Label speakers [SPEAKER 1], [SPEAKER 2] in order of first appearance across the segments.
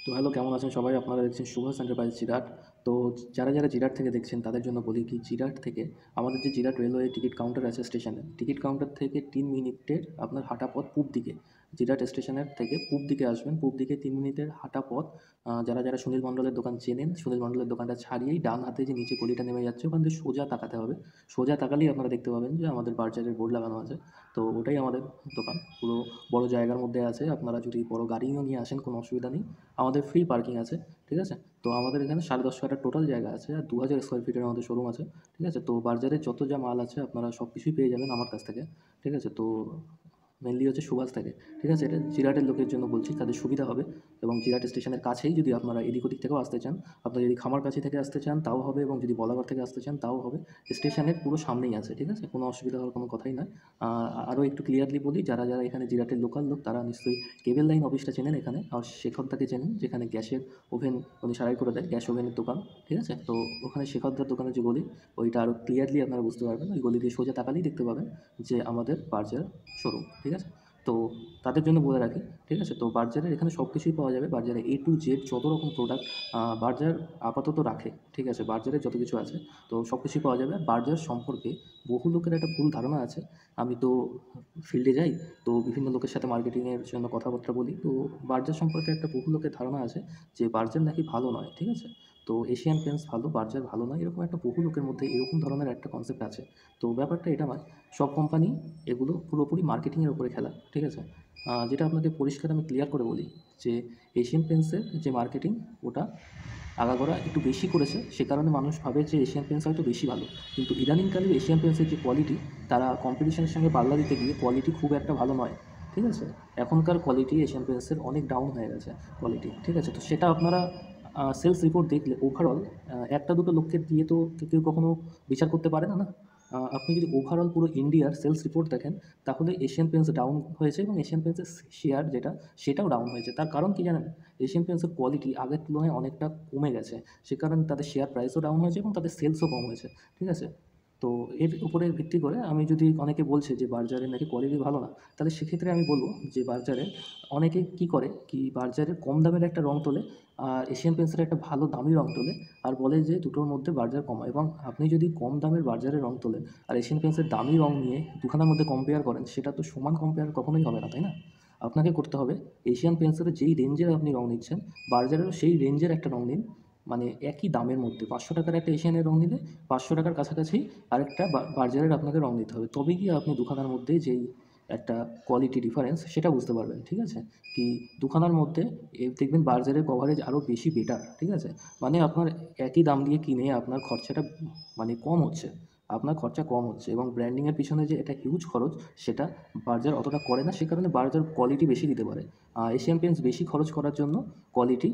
[SPEAKER 1] তো হ্যালো, কেমন আছেন সবাই? আপনারা দেখছেন সুভাষ এন্টারপ্রাইজ জিরাট। তো যারা জিরাট থেকে দেখছেন তাদের জন্য বলি কি, জিরাট থেকে আমাদের যে জিরাট রেলওয়ে টিকিট কাউন্টার আছে স্টেশনে, টিকিট কাউন্টার থেকে 3 মিনিটের আপনার হাঁটা পথ পূব দিকে। জিরাট স্টেশনের থেকে পূব দিকে আসবেন, পূব দিকে 3 মিনিটের হাঁটা পথ। যারা সুনীল মণ্ডলের দোকান চেনেন, সুনীল মণ্ডলের দোকানটা ছাড়িয়েই ডান হাতে যে নিচে গলিটা নেমে যাচ্ছে, ওখান থেকে সোজা তাকাতে হবে। সোজা তাকালেই আপনারা দেখতে পাবেন যে আমাদের বার্জারের বোর্ড লাগানো আছে। তো ওটাই আমাদের দোকান। পুরো বড় জায়গার মধ্যে আছে। আপনারা যদি বড় গাড়িও নিয়ে আসেন কোনো অসুবিধা নেই, আমাদের ফ্রি পার্কিং আছে। ঠিক আছে? তো আমাদের এখানে 10.5 কাঠা টোটাল জায়গা আছে, আর 2000 স্কোয়ার ফিটের আমাদের শোরুম আছে। ঠিক আছে? তো বাজারে যত যা মাল আছে আপনারা সব কিছুই পেয়ে যাবেন আমার কাছ থেকে। ঠিক আছে? তো মেনলি হচ্ছে সুভাষ থেকে। ঠিক আছে? এটা জিরাটের লোকের জন্য বলছি, তাদের সুবিধা হবে। এবং জিরাট স্টেশনের কাছেই যদি আপনারা এদিক ওদিক থেকেও আসতে চান, আপনারা যদি খামারকাছি থেকে আসতে চান তাও হবে, এবং যদি বলাগড় থেকে আসতে চান তাও হবে। স্টেশনের পুরো সামনেই আছে। ঠিক আছে? কোনো অসুবিধা হওয়ার কোনো কথাই নয়। আরও একটু ক্লিয়ারলি বলি, যারা এখানে জিরাটের লোকাল লোক তারা নিশ্চয়ই কেবল লাইন অফিসটা চেনেন এখানে, আর শেখরদাকে চেনেন, যেখানে গ্যাসের ওভেন উনি সারাই করে দেয়, গ্যাস ওভেনের দোকান। ঠিক আছে? তো ওখানে শেখরদার দোকানের যে গলি, ওইটা আরও ক্লিয়ারলি আপনারা বুঝতে পারবেন। ওই গলি দিয়ে সোজা তাকালেই দেখতে পাবেন যে আমাদের বার্জার শোরুম। ঠিক আছে? তো তাদের জন্য বলে রাখি। ঠিক আছে? তো বার্জারের এখানে সব কিছুই পাওয়া যাবে। বার্জারে এ টু জেড যত রকম প্রোডাক্ট বার্জার আপাতত রাখে। ঠিক আছে? বার্জারে যত কিছু আছে তো সব কিছুই পাওয়া যাবে। আর বার্জার সম্পর্কে বহু লোকের একটা ভুল ধারণা আছে। আমি তো ফিল্ডে যাই, তো বিভিন্ন লোকের সাথে মার্কেটিংয়ের জন্য কথাবার্তা বলি। তো বার্জার সম্পর্কে একটা বহু লোকের ধারণা আছে যে বার্জার নাকি ভালো নয়। ঠিক আছে? তো এশিয়ান পেন্টস ভালো, বার্জার ভালো নয়, এরকম একটা বহু লোকের মধ্যে এরকম ধরনের একটা কনসেপ্ট আছে। তো ব্যাপারটা এটা নয়। সব কোম্পানি এগুলো পুরোপুরি মার্কেটিংয়ের উপরে খেলা। ঠিক আছে? যেটা আপনাকে পরিষ্কার আমি ক্লিয়ার করে বলি যে এশিয়ান পেন্টসের যে মার্কেটিং, ওটা আগাগোড়া একটু বেশি করেছে। সে কারণে মানুষ ভাবে যে এশিয়ান পেন্টস হয়তো বেশি ভালো। কিন্তু ইদানিংকালে এশিয়ান পেন্টসের যে কোয়ালিটি, তারা কম্পিটিশনের সঙ্গে পাল্লা দিতে গিয়ে কোয়ালিটি খুব একটা ভালো নয়। ঠিক আছে? এখনকার কোয়ালিটি এশিয়ান পেন্টসের অনেক ডাউন হয়ে গেছে কোয়ালিটি। ঠিক আছে? তো সেটা আপনারা সেলস রিপোর্ট দেখলে ওভারঅল, একটা দুটো লোককে দিয়ে তো কেউ কখনো বিচার করতে পারে না, না? আপনি যদি ওভারঅল পুরো ইন্ডিয়ার সেলস রিপোর্ট দেখেন, তাহলে এশিয়ান পেন্টস ডাউন হয়েছে, এবং এশিয়ান পেন্টসের শেয়ার যেটা, সেটাও ডাউন হয়েছে। তার কারণ কি জানেন? এশিয়ান পেন্টসের কোয়ালিটি আগের তুলনায় অনেকটা কমে গেছে। সে কারণে তাদের শেয়ার প্রাইসও ডাউন হয়েছে এবং তাদের সেলসও কম হয়েছে। ঠিক আছে? তো এর উপরে ভিত্তি করে আমি যদি, অনেকে বলছে যে বার্জারের নাকি কোয়ালিটি ভালো না, তাহলে সেক্ষেত্রে আমি বলব যে বার্জারের, অনেকে কী করে কি, বার্জারের কম দামের একটা রং তোলে, আর এশিয়ান পেন্টসের একটা ভালো দামি রং তোলে, আর বলে যে দুটোর মধ্যে বার্জার কম। এবং আপনি যদি কম দামের বার্জারের রং তোলেন আর এশিয়ান পেন্টসের দামি রং নিয়ে দুখানার মধ্যে কম্পেয়ার করেন, সেটা তো সমান কম্পেয়ার কখনোই হবে না, তাই না? আপনাকে করতে হবে এশিয়ান পেন্টসের যেই রেঞ্জের আপনি রং নিচ্ছেন, বার্জারেরও সেই রেঞ্জের একটা রং নিন। মানে একই দামের মধ্যে 500 টাকার একটা এশিয়ানের রং নিলে 500 টাকার কাছাকাছি আরেকটা বার্জারের আপনাকে রং নিতে হবে। তবে গিয়ে আপনি দুখানার মধ্যে যেই একটা কোয়ালিটি ডিফারেন্স, সেটা বুঝতে পারবেন। ঠিক আছে? কি, দুখানার মধ্যে দেখবেন বার্জারের কভারেজ আরও বেশি বেটার। ঠিক আছে? মানে আপনার একই দাম দিয়ে কিনে আপনার খরচাটা মানে কম হচ্ছে। আপনার খরচা কম হচ্ছে, এবং ব্র্যান্ডিংয়ের পিছনে যে এটা হিউজ খরচ, সেটা বার্জার অতটা করে না। সে কারণে বার্জার কোয়ালিটি বেশি দিতে পারে। এশিয়ান পেইন্টস বেশি খরচ করার জন্য কোয়ালিটি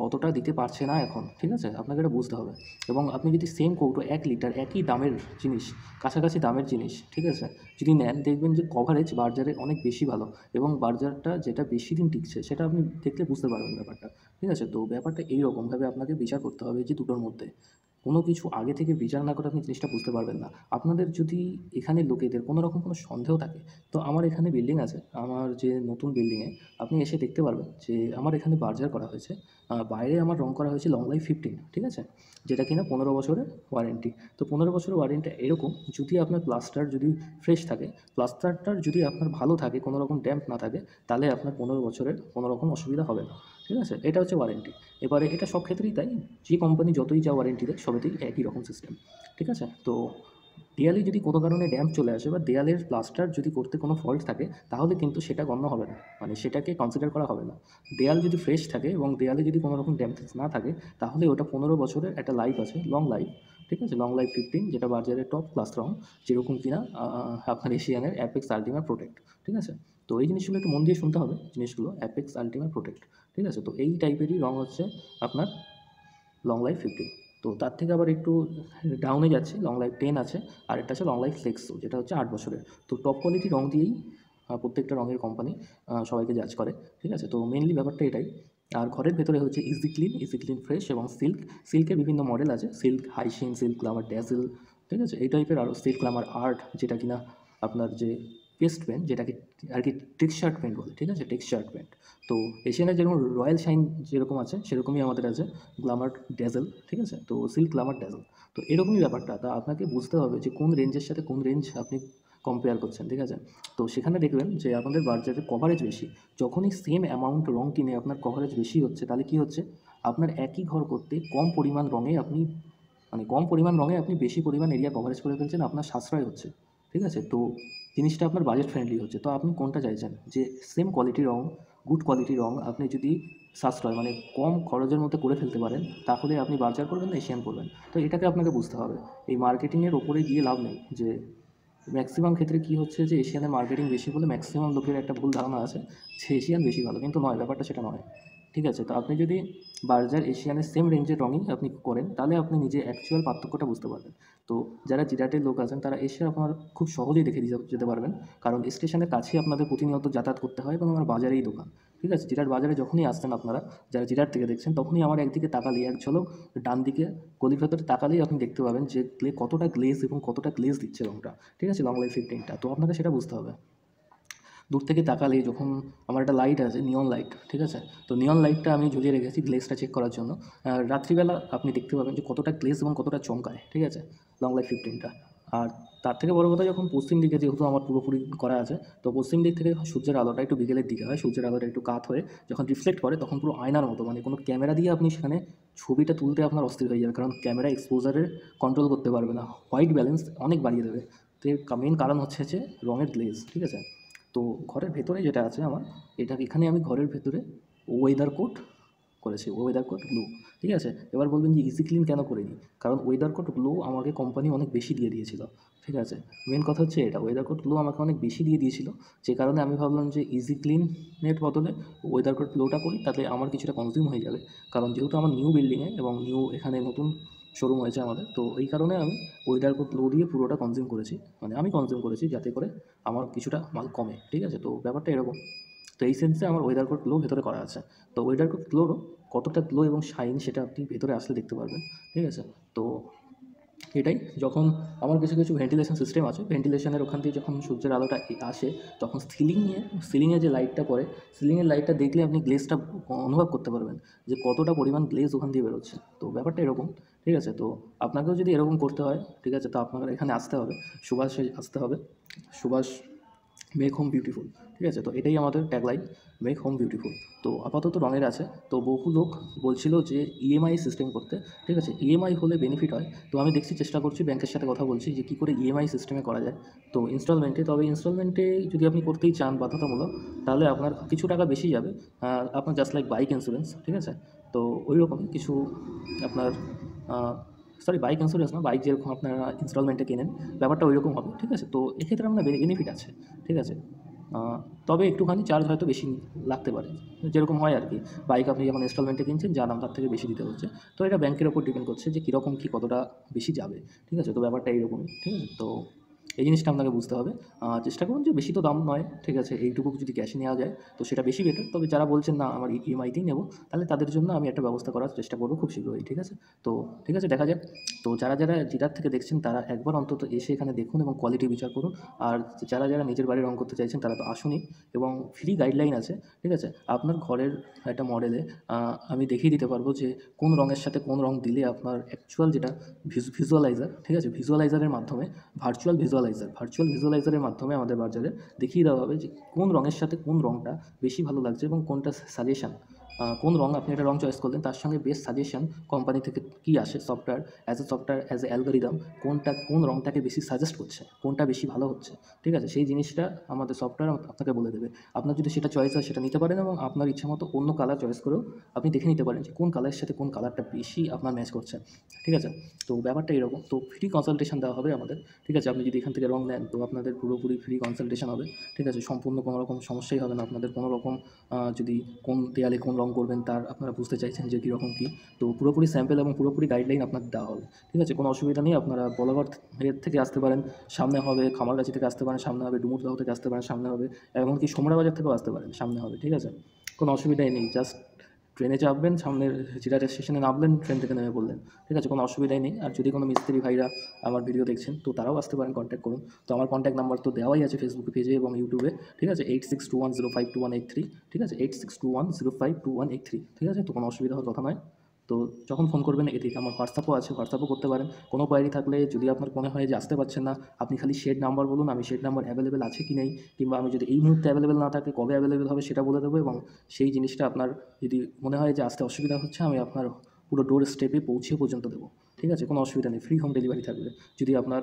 [SPEAKER 1] অতটা দিতে পারছে না এখন। ঠিক আছে? আপনাকে এটা বুঝতে হবে। এবং আপনি যদি সেম কৌটো 1 লিটার একই দামের জিনিস, কাছাকাছি দামের জিনিস, ঠিক আছে, যদি নেন, দেখবেন যে কভারেজ বার্জারে অনেক বেশি ভালো, এবং বার্জারটা যেটা বেশি দিন টিকছে, সেটা আপনি দেখলে বুঝতে পারবেন ব্যাপারটা। ঠিক আছে? তো ব্যাপারটা এইরকমভাবে আপনাকে বিচার করতে হবে যে দুটোর মধ্যে কোনো কিছু আগে থেকে বিচার না করে আপনি জিনিসটা বুঝতে পারবেন না। আপনাদের যদি এখানে লোকেদের কোনো রকম কোনো সন্দেহ থাকে, তো আমার এখানে বিল্ডিং আছে, আমার যে নতুন বিল্ডিংয়ে আপনি এসে দেখতে পারবেন যে আমার এখানে বার্জার করা হয়েছে। বাইরে আমার রং করা হয়েছে লং লাইফ 15। ঠিক আছে? যেটা কিনা 15 বছরের ওয়ারেন্টি। তো 15 বছরের ওয়ারেন্টি এরকম, যদি আপনার প্লাস্টার যদি ফ্রেশ থাকে, প্লাস্টারটার যদি আপনার ভালো থাকে, কোনো রকম ড্যাম্প না থাকে, তাহলে আপনার 15 বছরের কোনো রকম অসুবিধা হবে না। ঠিক আছে? এটা হচ্ছে ওয়ারেন্টি। এবারে এটা সব ক্ষেত্রেই তাই, যে কোম্পানি যতই যা ওয়ারেন্টি দেয়, সবেতেই একই রকম সিস্টেম। ঠিক আছে? তো দেয়ালে যদি কোনো কারণে ড্যাম্প চলে আসে, বা দেয়ালের প্লাস্টার যদি করতে কোনো ফল্ট থাকে, তাহলে কিন্তু সেটা গণ্য হবে না, মানে সেটাকে কনসিডার করা হবে না। দেয়াল যদি ফ্রেশ থাকে এবং দেয়ালে যদি কোনো রকম ড্যামেজ না থাকে, তাহলে ওটা 15 বছরের একটা লাইফ আছে, লং লাইফ। ঠিক আছে? লং লাইফ 15, যেটা বাজারের টপ ক্লাস রং, যেরকম কিনা আপনার এশিয়ানের অ্যাপেক্স আল্টিমা প্রোটেক্ট। ঠিক আছে? তো এই জিনিসগুলো একটু মন দিয়ে শুনতে হবে, জিনিসগুলো অ্যাপেক্স আল্টিমা প্রোটেক্ট। ঠিক আছে? তো এই টাইপেরই রং হচ্ছে আপনার লং লাইফ 15। তো তার থেকে আবার একটু ডাউনে যাচ্ছে, লং লাইফ 10 আছে, আর একটা আছে লং লাইফ ফ্লেক্সো, যেটা হচ্ছে 8 বছরের। তো টপ কোয়ালিটি রং দিয়েই প্রত্যেকটা রঙের কোম্পানি সবাইকে জাজ করে। ঠিক আছে? তো মেনলি ব্যাপারটা এটাই। আর ঘরের ভেতরে হচ্ছে ইজি ক্লিন ফ্রেশ এবং সিল্কের বিভিন্ন মডেল আছে, silk hyoscine, silk Glamour dazzle. ঠিক আছে? এই টাইপের আরও সিল্ক গ্ল্যামার আর্ট, যেটা কিনা আপনার যে পেস্ট পেন্ট, যেটাকে আর কি টেক্সচার্ড পেন্ট বলে, ঠিক আছে, টেক্সচার্ড পেন্ট। তো এশিয়ানের যেরকম রয়্যাল শাইন যেরকম আছে সেরকমই আমাদের আছে গ্ল্যামার ড্যাজেল, ঠিক আছে, তো সিল্ক গ্ল্যামার ড্যাজেল। তো এরকমই ব্যাপারটা, তা আপনাকে বুঝতে হবে যে কোন রেঞ্জের সাথে কোন রেঞ্জ আপনি কম্পেয়ার করছেন, ঠিক আছে। তো সেখানে দেখবেন যে আপনাদের বাজারে কভারেজ বেশি, যখনই সেম অ্যামাউন্ট রং কিনে আপনার কভারেজ বেশি হচ্ছে, তাহলে কী হচ্ছে, আপনার একই ঘর করতে কম পরিমাণ রঙে আপনি কম পরিমাণ রঙে আপনি বেশি পরিমাণ এরিয়া কভারেজ করে ফেলছেন, আপনার সাশ্রয় হচ্ছে, ঠিক আছে। তো জিনিসটা আপনার বাজেট ফ্রেন্ডলি হচ্ছে। তো আপনি কোনটা চাইছেন, যে সেম কোয়ালিটি রং, গুড কোয়ালিটি রং আপনি যদি সাশ্রয় কম খরচের মধ্যে করে ফেলতে পারেন, তাহলে আপনি বার্জার করবেন না এশিয়ান করবেন। তো এটাকে আপনাকে বুঝতে হবে। এই মার্কেটিংয়ের ওপরে গিয়ে লাভ নেই। যে ম্যাক্সিমাম ক্ষেত্রে কী হচ্ছে, যে এশিয়ানের মার্কেটিং বেশি বলে ম্যাক্সিমাম লোকের একটা ভুল ধারণা আছে যে এশিয়ান বেশি ভালো, কিন্তু নয়, ব্যাপারটা সেটা নয়, ঠিক আছে। তো আপনি যদি বার্জার এশিয়ানের সেম রেঞ্জের রঙই আপনি করেন, তাহলে আপনি নিজে অ্যাকচুয়াল পার্থক্যটা বুঝতে পারবেন। তো যারা জিরাটের লোক আছেন তারা এসে আপনার খুব সহজেই দেখে যেতে পারবেন, কারণ স্টেশনের কাছেই আপনাদের প্রতিনিয়ত যাতায়াত করতে হয় এবং আমার বাজারেই দোকান, ঠিক আছে। জিরাট বাজারে যখনই আসছেন আপনারা, যারা জিরাট থেকে দেখছেন, তখনই আমার একদিকে তাকালেই, এক ঝলক ডান দিকে গলির ভেতরে তাকালেই আপনি দেখতে পাবেন যে কতটা গ্লেজ এবং কতটা গ্লেজ দিচ্ছে রঙটা, ঠিক আছে, লং লাইফ 15টা। তো আপনাকে সেটা বুঝতে হবে। দূর থেকে তাকালেই যখন আমার একটা লাইট আছে, নিয়ন লাইট, ঠিক আছে, তো নিয়ন লাইটটা আমি ঝুলিয়ে রেখেছি গ্লেজটা চেক করার জন্য। রাত্রিবেলা আপনি দেখতে পাবেন যে কতটা গ্লেজ এবং কতটা চমকায়, ঠিক আছে, লং লাইফ 15টা। আর তার থেকে বড় কথা, যখন পশ্চিম দিকে যেহেতু আমার পুরোপুরি করা আছে, তো পশ্চিম দিক থেকে সূর্যের আলোটা একটু বিকেলের দিকে হয়, সূর্যের আলোটা একটু কাত হয়ে যখন রিফ্লেক্ট করে, তখন পুরো আয়নার মতো, কোনো ক্যামেরা দিয়ে আপনি সেখানে ছবিটা তুলতে আপনার অস্থির হয়ে যাবে, কারণ ক্যামেরা এক্সপোজারের কন্ট্রোল করতে পারবে না, হোয়াইট ব্যালেন্স অনেক বাড়িয়ে দেবে। তো এর মেন কারণ হচ্ছে যে রঙের গ্লেজ, ঠিক আছে। তো ঘরের ভেতরে যেটা আছে আমার, এখানে আমি ঘরের ভেতরে ওয়েদার কোট করেছি, ওয়েদার কোট ব্লু, ঠিক আছে। এবার বলবেন যে ইজি ক্লিন কেন করিনি, কারণ ওয়েদার কোট ব্লু আমাকে কোম্পানি অনেক বেশি দিয়ে দিয়েছিল, ঠিক আছে। মেন কথা হচ্ছে এটা, ওয়েদার কোট ব্লু আমাকে অনেক বেশি দিয়ে দিয়েছিল, যে কারণে আমি ভাবলাম যে ইজি ক্লিনের বদলে ওয়েদার কোট ব্লুটা করি, তাতে আমার কিছুটা কনজিউম হয়ে যাবে, কারণ যেহেতু আমার নিউ বিল্ডিংয়ে এবং নিউ এখানে নতুন শোরুম হয়েছে আমাদের, তো এই কারণে আমি ওয়েদার কোট ব্লু দিয়ে পুরোটা কনজিউম করেছি, আমি কনজিউম করেছি যাতে করে আমার কিছুটা মাল কমে, ঠিক আছে। তো ব্যাপারটা এরকম। তো এই সেন্সে আমার ওয়েদার কোট গ্লো ভেতরে করা আছে। তো ওয়েদার কোট গ্লোরও কতটা গ্লো এবং শাইন সেটা আপনি ভেতরে আসলে দেখতে পারবেন, ঠিক আছে। তো এটাই, যখন আমার কিছু কিছু ভেন্টিলেশন সিস্টেম আছে, ভেন্টিলেশনের ওখান থেকে যখন সূর্যের আলোটা আসে, তখন সিলিংয়ে যে লাইটটা পড়ে, সিলিংয়ের লাইটটা দেখলে আপনি গ্লেজটা অনুভব করতে পারবেন যে কতটা পরিমাণ গ্লেজ ওখান দিয়ে বেরোচ্ছে। তো ব্যাপারটা এরকম, ঠিক আছে। তো আপনাকেও যদি এরকম করতে হয়, ঠিক আছে, তো আপনার এখানে আসতে হবে, সুভাষে আসতে হবে, সুভাষ মেক হোম বিউটিফুল, ঠিক আছে। তো এটাই আমাদের ট্যাগলাইন, মেক হোম বিউটিফুল। তো আপাতত রঙের আছে। তো বহু লোক বলছিল যে ইএমআই সিস্টেম করতে, ঠিক আছে, ইএমআই হলে বেনিফিট হয়। তো আমি দেখছি, চেষ্টা করছি, ব্যাংকের সাথে কথা বলছি যে কী করে ইএমআই সিস্টেমে করা যায়। তো ইনস্টলমেন্টে, তবে ইনস্টলমেন্টে যদি আপনি করতেই চান বাধ্যতামূলক, তাহলে আপনার কিছু টাকা বেশি যাবে। আপনার জাস্ট লাইক বাইক ইন্স্যুরেন্স, ঠিক আছে। তো ওই রকমই কিছু আপনার, সরি বাইক ইন্স্যুরেন্স না, বাইক যেরকম আপনারা ইনস্টলমেন্টে কেনেন, ব্যাপারটা ওই রকম হবে, ঠিক আছে। তো এক্ষেত্রে আপনার বেনিফিট আছে, ঠিক আছে। তবে একটুখানি চার্জ হয়তো বেশি লাগতে পারে, যেরকম হয় আর কি। বাইক আপনি যখন ইনস্টলমেন্টে কিনছেন, যা দাম তার থেকে বেশি দিতে হচ্ছে। তো এটা ব্যাংকের ওপর ডিপেন্ড করছে যে কীরকম কী কতটা বেশি যাবে, ঠিক আছে। তো ব্যাপারটা এইরকমই, ঠিক আছে। তো এই জিনিসটা আপনাকে বুঝতে হবে। চেষ্টা করুন যে বেশি তো দাম নয়, ঠিক আছে, এইটুকু যদি ক্যাশে নেওয়া যায় তো সেটা বেশি বেটার। তবে যারা বলছেন না আমার ইএমআইতেই নেবো, তাহলে তাদের জন্য আমি একটা ব্যবস্থা করার চেষ্টা করবো খুব শীঘ্রই, ঠিক আছে। তো ঠিক আছে, দেখা যাক। তো যারা যারা জিরাট থেকে দেখছেন তারা একবার অন্তত এসে এখানে দেখুন এবং কোয়ালিটি বিচার করুন। আর যারা যারা নিজের বাড়ি রং করতে চাইছেন তারা তো আসুনই, এবং ফ্রি গাইডলাইন আছে, ঠিক আছে। আপনার ঘরের একটা মডেলে আমি দেখিয়ে দিতে পারবো যে কোন রঙের সাথে কোন রং দিলে আপনার অ্যাকচুয়াল যেটা ভিজুয়ালাইজার, ঠিক আছে, ভিজুয়ালাইজারের মাধ্যমে, ভার্চুয়াল ভিজুয়ালাইজারের মাধ্যমে আমাদের বাজারে দেখিয়ে দেওয়া হবে যে কোন রঙের সাথে কোন রঙটা বেশি ভালো লাগছে এবং কোনটা সাজেশান, কোন রঙ আপনি একটা রঙ চয়েস করলেন, তার সঙ্গে বেস্ট সাজেশন কোম্পানি থেকে কী আসে, সফটওয়্যার অ্যাজ এ অ্যালগোরিদম, কোন রঙটাকে বেশি সাজেস্ট করছে, কোনটা বেশি ভালো হচ্ছে, ঠিক আছে, সেই জিনিসটা আমাদের সফটওয়্যার আপনাকে বলে দেবে। আপনার যদি সেটা চয়েস হয় সেটা নিতে পারেন, এবং আপনার ইচ্ছা মতো অন্য কালার চয়েস করেও আপনি দেখে নিতে পারেন যে কোন কালারের সাথে কোন কালারটা বেশি আপনার ম্যাচ করছে, ঠিক আছে। তো ব্যাপারটা এরকম। তো ফ্রি কনসালটেশন দেওয়া হবে আমাদের, ঠিক আছে। আপনি যদি এখান থেকে রং নেন তো আপনাদের পুরোপুরি ফ্রি কনসালটেশন হবে, ঠিক আছে। সম্পূর্ণ কোনো রকম সমস্যাই হবে না আপনাদের, কোনো রকম যদি কোন দেয়ালে কোন রং করবেন তার আপনারা বুঝতে চাইছেন যে কীরকম কী, তো পুরোপুরি স্যাম্পল এবং পুরোপুরি গাইডলাইন আপনাদের দেওয়া হবে, ঠিক আছে। কোনো অসুবিধা নেই। আপনারা বলাগড় থেকে আসতে পারেন, সামনে হবে খামারগাছি থেকে আসতে পারেন, সামনে হবে ডুমুরদহ থেকে আসতে পারেন, সামনে হবে এমনকি সোমরা বাজার থেকেও আসতে পারেন, সামনে হবে, ঠিক আছে। কোনো অসুবিধাই নেই, জাস্ট ট্রেনে চাপবেন, সামনের জিরাট স্টেশনে নামলেন, ট্রেন থেকে নেমে পড়লেন, ঠিক আছে, কোনো অসুবিধাই নেই। আর যদি কোনো মিস্ত্রি ভাইরা আমার ভিডিও দেখছেন তো তারাও আসতে পারেন, কন্ট্যাক্ট করুন। তো আমার কন্ট্যাক্ট নাম্বার তো দেওয়াই আছে ফেসবুক পেজে এবং ইউটিউবে, ঠিক আছে, 8621052183, ঠিক আছে, 8621052183, ঠিক আছে। তো কোনো অসুবিধা হওয়ার কথা নয়। তো যখন ফোন করবেন এদিকে আমার হোয়াটসঅ্যাপও আছে, হোয়াটসঅ্যাপও করতে পারেন। কোনো কোয়ারি থাকলে যদি আপনার মনে হয় যে আসতে পারছেন না, আপনি খালি শেড নাম্বার বলুন, আমি শেড নাম্বার অ্যাভেলেবেল আছে কি নেই, কিংবা আমি যদি এই মুহূর্তে অ্যাভেলেবেল না থাকে কবে অ্যাভেলেবেল হবে সেটা বলে দেবো, এবং সেই জিনিসটা আপনার যদি মনে হয় যে আসতে অসুবিধা হচ্ছে, আমি আপনার পুরো ডোর স্টেপে পৌঁছে পর্যন্ত দেবো, ঠিক আছে, কোনো অসুবিধা নেই। ফ্রি হোম ডেলিভারি থাকবে যদি আপনার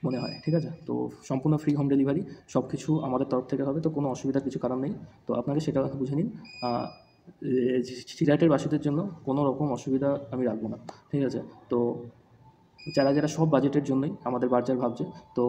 [SPEAKER 1] মনে হয়, ঠিক আছে। তো সম্পূর্ণ ফ্রি হোম ডেলিভারি, সব কিছু আমাদের তরফ থেকে হবে, তো কোনো অসুবিধার কিছু কারণ নেই। তো আপনাকে সেটা বুঝে নিন। সিলেটের বাসীদের জন্য কোনো রকম অসুবিধা আমি রাখবো না, ঠিক আছে। তো যারা সব বাজেটের জন্যই আমাদের বার্জার ভাবছে, তো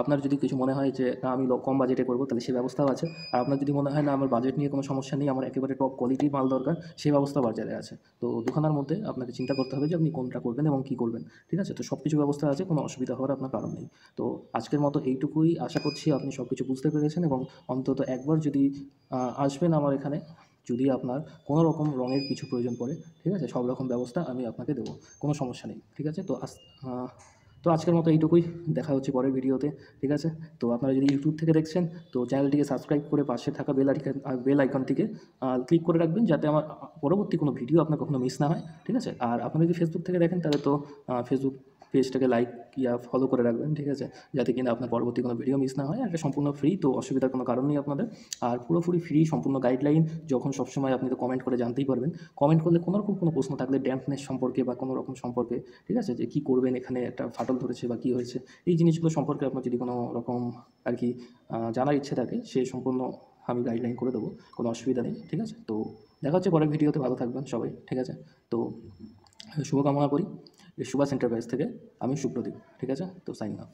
[SPEAKER 1] আপনার যদি কিছু মনে হয় যে না আমি কম বাজেটে করবো, তাহলে সেই ব্যবস্থাও আছে। আর আপনার যদি মনে হয় না আমার বাজেট নিয়ে কোনো সমস্যা নেই, আমার একেবারে টপ কোয়ালিটির মাল দরকার, সেই ব্যবস্থা বার্জারে আছে। তো দুখানার মধ্যে আপনাকে চিন্তা করতে হবে যে আপনি কোনটা করবেন এবং কী করবেন, ঠিক আছে। তো সব কিছু ব্যবস্থা আছে, কোনো অসুবিধা হওয়ার আপনার কারণ নেই। তো আজকের মতো এইটুকুই, আশা করছি আপনি সব কিছু বুঝতে পেরেছেন, এবং অন্তত একবার যদি আসবেন আমার এখানে, যদি আপনার কোনো রকম রঙের কিছু প্রয়োজন পড়ে, ঠিক আছে, সব রকম ব্যবস্থা আমি আপনাকে দেবো, কোনো সমস্যা নেই, ঠিক আছে। তো আজকের মতো এইটুকুই, দেখা হচ্ছে পরের ভিডিওতে, ঠিক আছে। তো আপনারা যদি ইউটিউব থেকে দেখছেন তো চ্যানেলটিকে সাবস্ক্রাইব করে পাশে থাকা বেল আইকনটিকে ক্লিক করে রাখবেন, যাতে আমার পরবর্তী কোনো ভিডিও আপনার কখনো মিস না হয়, ঠিক আছে। আর আপনারা যদি ফেসবুক থেকে দেখেন তাহলে তো ফেসবুক পেজটাকে লাইক ফলো করে রাখবেন, ঠিক আছে, যাতে কিনা আপনার পরবর্তী কোনো ভিডিও মিস না হয়। আর এটা সম্পূর্ণ ফ্রি, তো অসুবিধার কোনো কারণ নেই আপনাদের। আর পুরোপুরি ফ্রি, সম্পূর্ণ গাইডলাইন, যখন সবসময় আপনি তো কমেন্ট করে জানতেই পারবেন। কমেন্ট করলে কোনো রকম কোনো প্রশ্ন থাকলে ড্যাম্পনেস সম্পর্কে বা কোনো রকম সম্পর্কে, ঠিক আছে, যে কী করবেন এখানে একটা ফাটল ধরেছে বা কী হয়েছে, এই জিনিসগুলো সম্পর্কে আপনার যদি কোনো রকম আর কি জানার ইচ্ছে থাকে, সে সম্পূর্ণ আমি গাইডলাইন করে দেবো, কোনো অসুবিধা নেই, ঠিক আছে। তো দেখা হচ্ছে পরের ভিডিওতে, ভালো থাকবেন সবাই, ঠিক আছে। তো শুভকামনা করি। এই সুভাষ এন্টারপ্রাইজ থেকে আমি সুপ্রদীপ, ঠিক আছে। তো সাইন অফ।